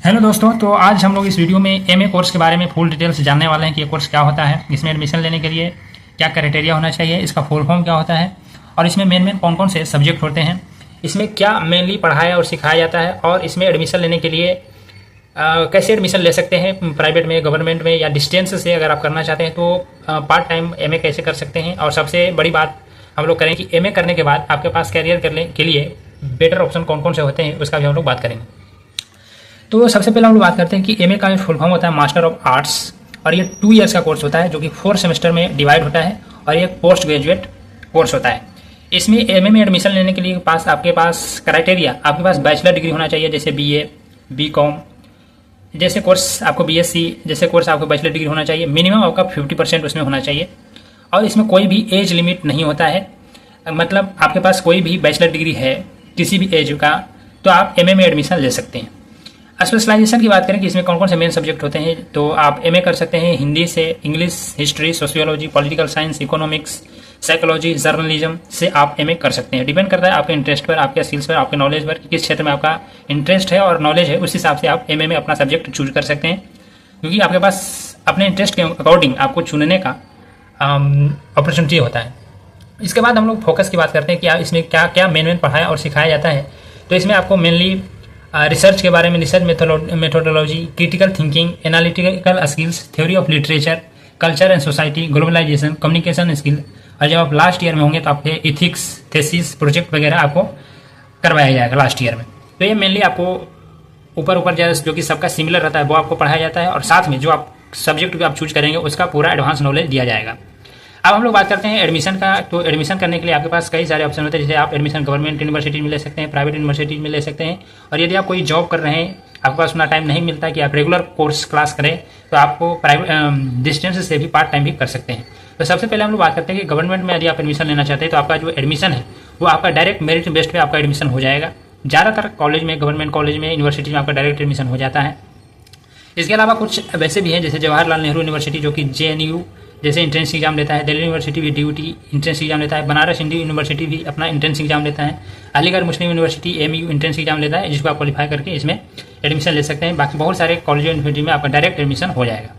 Hello दोस्तों, तो आज हम लोग इस वीडियो में एमए कोर्स के बारे में फुल डिटेल से जानने वाले हैं कि ये कोर्स क्या होता है, इसमें एडमिशन लेने के लिए क्या क्राइटेरिया होना चाहिए, इसका फुल फॉर्म क्या होता है और इसमें मेन कौन कौन से सब्जेक्ट होते हैं, इसमें क्या मेनली पढ़ाया और सिखाया जाता है और इसमें एडमिशन लेने के लिए कैसे एडमिशन ले सकते हैं, प्राइवेट में, गवर्नमेंट में या डिस्टेंस से अगर आप करना चाहते हैं तो पार्ट टाइम एमए कैसे कर सकते हैं। और सबसे बड़ी बात हम लोग करें कि एमए करने के बाद आपके पास कैरियर करने के लिए बेटर ऑप्शन कौन कौन से होते हैं, उसका भी हम लोग बात करेंगे। तो सबसे पहले हम लोग बात करते हैं कि एमए का फुल फॉर्म होता है मास्टर ऑफ आर्ट्स और ये 2 ईयर्स का कोर्स होता है जो कि 4 सेमेस्टर में डिवाइड होता है और ये पोस्ट ग्रेजुएट कोर्स होता है। इसमें एमए में एडमिशन लेने के लिए आपके पास क्राइटेरिया, आपके पास बैचलर डिग्री होना चाहिए, जैसे बीए, बीकॉम जैसे कोर्स, आपको बीएससी जैसे कोर्स आपको बैचलर डिग्री होना चाहिए। मिनिमम आपका 50% उसमें होना चाहिए और इसमें कोई भी एज लिमिट नहीं होता है। मतलब आपके पास कोई भी बैचलर डिग्री है किसी भी एज का तो आप एमए में एडमिशन ले सकते हैं। स्पेशलाइजेशन की बात करें कि इसमें कौन कौन से मेन सब्जेक्ट होते हैं, तो आप एमए कर सकते हैं हिंदी से, English, history, sociology, political science, economics, psychology, journalism से आप एमए कर सकते हैं। डिपेंड करता है आपके इंटरेस्ट पर, आपके स्किल्स पर, आपके नॉलेज पर, किस क्षेत्र में आपका इंटरेस्ट है और नॉलेज है, उस हिसाब से आप एमए में अपना सब्जेक्ट चूज कर सकते हैं, क्योंकि आपके पास अपने इंटरेस्ट के अकॉर्डिंग आपको चुनने का अपॉर्चुनिटी होता है। इसके बाद हम लोग फोकस की बात करते हैं कि आप इसमें क्या क्या मेन पढ़ाया और सिखाया जाता है। तो इसमें आपको मेनली रिसर्च के बारे में, research methodology, critical thinking, analytical skills, theory of literature, culture and society, globalisation, communication skill, और जब आप लास्ट ईयर में होंगे तो आपके इथिक्स, थेसिस, प्रोजेक्ट वगैरह आपको करवाया जाएगा लास्ट ईयर में। तो ये मेनली आपको ऊपर जो कि सबका सिमिलर रहता है वो आपको पढ़ाया जाता है और साथ में जो आप सब्जेक्ट भी आप चूज करेंगे उसका पूरा एडवांस नॉलेज दिया जाएगा। अब हम लोग बात करते हैं एडमिशन का। तो एडमिशन करने के लिए आपके पास कई सारे ऑप्शन होते हैं, जैसे आप एडमिशन गवर्नमेंट यूनिवर्सिटी में ले सकते हैं, प्राइवेट यूनिवर्सिटी में ले सकते हैं, और यदि आप कोई जॉब कर रहे हैं, आपके पास उतना टाइम नहीं मिलता कि आप रेगुलर कोर्स क्लास करें, तो आपको प्राइवेट डिस्टेंस से भी पार्ट टाइम भी कर सकते हैं। तो सबसे पहले हम लोग बात करते हैं कि गवर्नमेंट में यदि आप एडमिशन लेना चाहते हैं तो आपका जो एडमिशन है वो आपका डायरेक्ट मेरिट बेस्ड पे आपका एडमिशन हो जाएगा। ज़्यादातर कॉलेज में, गवर्नमेंट कॉलेज में, यूनिवर्सिटी में आपका डायरेक्ट एडमिशन हो जाता है। इसके अलावा कुछ वैसे भी हैं, जैसे जवाहरलाल नेहरू यूनिवर्सिटी जो कि JNU जैसे इंट्रेंस एग्जाम लेता है, दिल्ली यूनिवर्सिटी भी DUT इंट्रेंस एग्जाम लेता है, बनारस हिंदू यूनिवर्सिटी भी अपना इंट्रेंस एग्जाम लेता है, अलीगढ़ मुस्लिम यूनिवर्सिटी AMU इंट्रेंस एग्जाम लेता है, जिसको आप क्वालिफाई करके इसमें एडमिशन ले सकते हैं। बाकी बहुत सारे कॉलेज यूनिवर्सिटी में आपका डायरेक्ट एडमिशन हो जाएगा।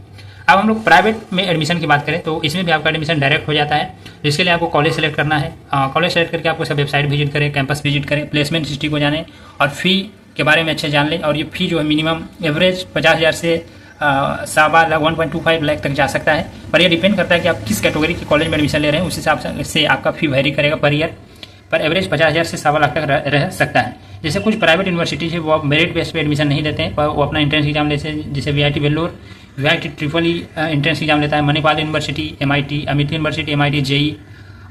अब हम लोग प्राइवेट में एडमिशन की बात करें तो इसमें भी आपका एडमिशन डायरेक्ट हो जाता है। तो इसके लिए आपको कॉलेज सेलेक्ट करना है। कॉलेज सेलेक्ट करके आपको सब वेबसाइट विजिट करें, कैंपस विजिट करें, प्लेसमेंट हिस्ट्री को जानें और फी के बारे में अच्छे जान लें। और ये फी जो है मिनिमम एवरेज 50,000 से 1.25 लाख तक जा सकता है, पर यह डिपेंड करता है कि आप किस कैटेगरी के कॉलेज में एडमिशन ले रहे हैं, उस हिसाब से आपका फी वेरी करेगा पर ईयर। पर एवरेज 50,000 से 1.25 लाख तक रह सकता है। जैसे कुछ प्राइवेट यूनिवर्सिटी है वो आप मेरिट बेस पे एडमिशन नहीं देते हैं, पर वो अपना इंट्रेंस एग्जाम लेते हैं, जैसे VIT Vellore, VIT triple entrance exam लेता है, Manipal University, MIT, Amity University, MIT, JEE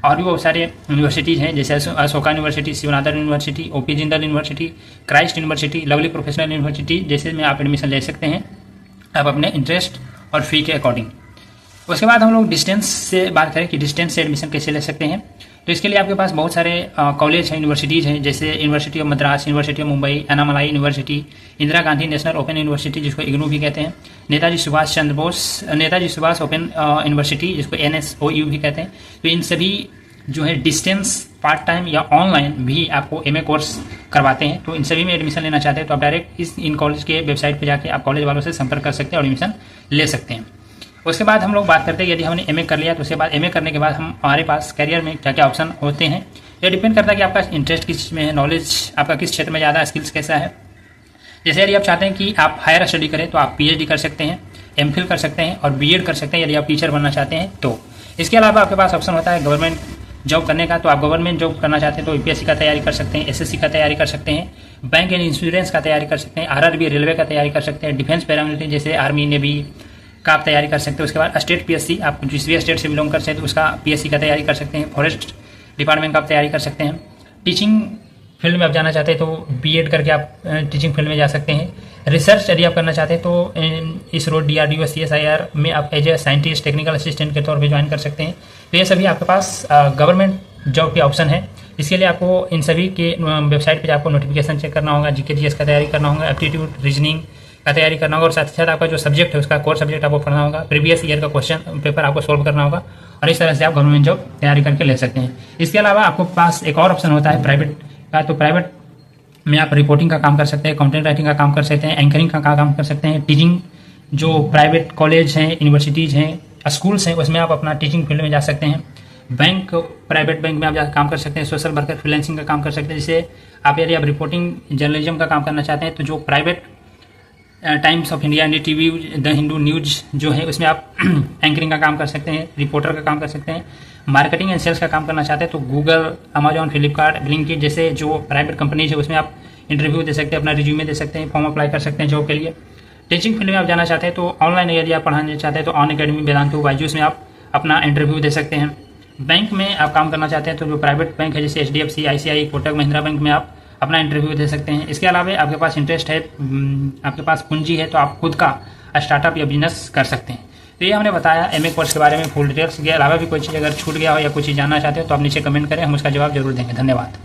और भी बहुत सारे यूनिवर्सिटीज़ हैं, जैसे Ashoka University, Shivnathan University, OP Jindal University, Christ University, Lovely Professional University जैसे में आप एडमिशन ले सकते हैं आप अपने इंटरेस्ट और फी के अकॉर्डिंग। उसके बाद हम लोग डिस्टेंस से बात करें कि डिस्टेंस से एडमिशन कैसे ले सकते हैं। तो इसके लिए आपके पास बहुत सारे कॉलेज हैं, यूनिवर्सिटीज़ हैं, जैसे university of Madras, university of Mumbai, Annamalai university, Indira Gandhi national open university जिसको IGNOU भी कहते हैं, नेताजी सुभाष ओपन यूनिवर्सिटी जिसको NSOU भी कहते हैं। तो इन सभी जो है डिस्टेंस, पार्ट टाइम या ऑनलाइन भी आपको एमए कोर्स करवाते हैं। तो इन सभी में एडमिशन लेना चाहते हैं तो आप डायरेक्ट इन कॉलेज के वेबसाइट पे जाके आप कॉलेज वालों से संपर्क कर सकते हैं और एडमिशन ले सकते हैं। उसके बाद हम लोग बात करते हैं यदि हमने एमए कर लिया तो उसके बाद एमए करने के बाद हमारे पास करियर में क्या क्या ऑप्शन होते हैं। यह डिपेंड करता है कि आपका इंटरेस्ट किस में है, नॉलेज आपका किस क्षेत्र में ज़्यादा, स्किल्स कैसा है। जैसे यदि आप चाहते हैं कि आप हायर स्टडी करें तो आप PhD कर सकते हैं, MPhil कर सकते हैं और BEd कर सकते हैं यदि आप टीचर बनना चाहते हैं तो। इसके अलावा आपके पास ऑप्शन होता है गवर्नमेंट जॉब करने का। तो आप गवर्नमेंट जॉब करना चाहते हैं तो UPSC का तैयारी कर सकते हैं, SSC का तैयारी कर सकते हैं, बैंक एंड इंश्योरेंस का तैयारी कर सकते हैं, RRB रेलवे का तैयारी कर सकते हैं, डिफेंस पैरामिलिट्री जैसे आर्मी, नेवी का आप तैयारी कर सकते हैं। उसके बाद स्टेट PSC, आप जिस भी स्टेट से बिलोंग कर सकते हैं तो उसका PSC का तैयारी कर सकते हैं, फॉरेस्ट डिपार्टमेंट का आप तैयारी कर सकते हैं। टीचिंग फील्ड में आप जाना चाहते हैं तो BEd करके आप टीचिंग फील्ड में जा सकते हैं। रिसर्च यदि आप करना चाहते हैं तो ISRO, DRDO, CSIR में आप as a scientist, technical assistant के तौर पे ज्वाइन कर सकते हैं। तो ये सभी आपके पास गवर्नमेंट जॉब के ऑप्शन है। इसके लिए आपको इन सभी के वेबसाइट पे आपको नोटिफिकेशन चेक करना होगा, GK GS का तैयारी करना होगा, एप्टीट्यूड रीजनिंग का तैयारी करना होगा और साथ ही साथ आपका जो सब्जेक्ट है उसका कोर सब्जेक्ट आपको पढ़ना होगा, प्रीवियस ईयर का क्वेश्चन पेपर आपको सोल्व करना होगा और इस तरह से आप गवर्नमेंट जॉब तैयारी करके ले सकते हैं। इसके अलावा आपको पास एक और ऑप्शन होता है प्राइवेट का। तो प्राइवेट में आप रिपोर्टिंग का काम कर सकते हैं, कंटेंट राइटिंग का काम कर सकते हैं, एंकरिंग का काम कर सकते हैं, टीचिंग जो प्राइवेट कॉलेज हैं, यूनिवर्सिटीज़ हैं, स्कूल्स हैं, उसमें आप अपना टीचिंग फील्ड में जा सकते हैं। बैंक, प्राइवेट बैंक में आप जाकर काम कर सकते हैं। सोशल वर्कर, फ्रीलांसिंग का काम कर सकते हैं। जैसे यदि आप रिपोर्टिंग जर्नलिज्म का काम करना चाहते हैं तो जो private times of India, India TV, the Hindu news जो है उसमें आप एंकरिंग का काम कर सकते हैं, रिपोर्टर का काम कर सकते हैं। मार्केटिंग एंड सेल्स का काम करना चाहते हैं तो गूगल, अमेजॉन, फ्लिपकार्ट, ब्लिंकिट जैसे जो प्राइवेट कंपनीज है उसमें आप इंटरव्यू दे सकते हैं, अपना रिज्यूमे दे सकते हैं, फॉर्म अप्लाई कर सकते हैं जॉब के लिए। टीचिंग फील्ड में आप जाना चाहते हैं तो ऑनलाइन यदि आप पढ़ाना चाहते हैं तो ऑन अकेडमी, वेदांतु, बायजूस में आप अपना इंटरव्यू दे सकते हैं। बैंक में आप काम करना चाहते हैं तो जो प्राइवेट बैंक है जैसे HDFC, ICICI, Kotak Mahindra bank में आप अपना इंटरव्यू दे सकते हैं। इसके अलावा आपके पास इंटरेस्ट है, आपके पास पूंजी है तो आप खुद का स्टार्टअप या बिजनेस कर सकते हैं। तो ये हमने बताया MA कोर्स के बारे में फुल डिटेल्स। के अलावा भी कोई चीज़ अगर छूट गया हो या कोई चीज़ जानना चाहते हो तो आप नीचे कमेंट करें, हम उसका जवाब जरूर देंगे। धन्यवाद।